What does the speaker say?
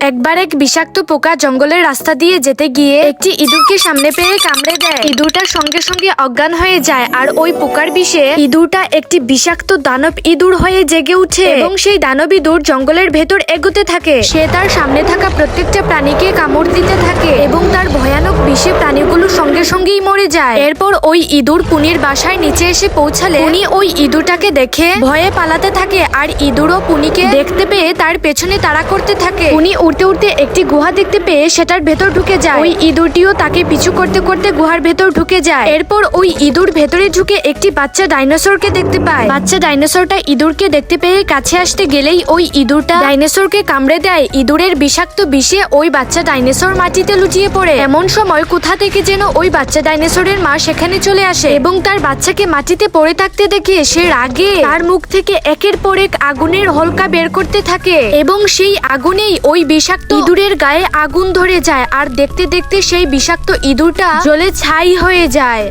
একবার এক বিষাক্ত পোকা জঙ্গলের রাস্তা দিয়ে যেতে গিয়ে একটি ইঁদুরকে সামনে পেয়ে কামড়ে দেয়। ইঁদুরটা সঙ্গে সঙ্গে অজ্ঞান হয়ে যায় আর ওই পোকার বিষে ইঁদুরটা একটি বিষাক্ত দানব ইঁদুর হয়ে জেগে উঠে এবং সেই দানব ইঁদুর জঙ্গলের ভেতর এগোতে থাকে। সে তার সামনে থাকা প্রত্যেকটা প্রাণীকে কামড় দিতে থাকে এবং তার ভয়ানক বিষে প্রাণীগুলো সঙ্গে সঙ্গেই মরে যায়। এরপর ওই ইঁদুর পুনির বাসায় নিচে এসে পৌঁছালে পুনি ওই ইঁদুরটাকে দেখে ভয়ে পালাতে থাকে আর ইঁদুরও পুনিকে দেখতে পেয়ে তার পেছনে তাড়া করতে থাকে। পুনি উড়তে উড়তে একটি গুহা দেখতে পেয়ে সেটার ভেতর ঢুকে যায়। ওই ইঁদুরটিও তাকে পিছু করতে করতে গুহার ভেতর ঢুকে যায়। এরপর ওই ইঁদুর ভেতরে ঢুকে একটি বাচ্চা ডাইনোসরকে দেখতে পায়। বাচ্চা ডাইনোসরটা ইঁদুরকে দেখতে পেয়ে কাছে আসতে গেলেই ওই ইঁদুরটা ডাইনোসরকে কামড়ে দেয়। ইঁদুরের বিষাক্ত বিষে ওই বাচ্চা ডাইনোসর মাটিতে লুটিয়ে পড়ে। এমন সময় কোথা থেকে যেন ওই বাচ্চা ডাইনোসরের মা সেখানে চলে আসে এবং তার বাচ্চাকে মাটিতে পড়ে থাকতে দেখে সে রাগে তার মুখ থেকে একের পর এক আগুনের হলকা বের করতে থাকে এবং সেই আগুনেই ওই বিষাক্ত ইঁদুরের গায়ে আগুন ধরে যায় আর দেখতে দেখতে সেই বিষাক্ত ইঁদুরটা জ্বলে ছাই হয়ে যায়।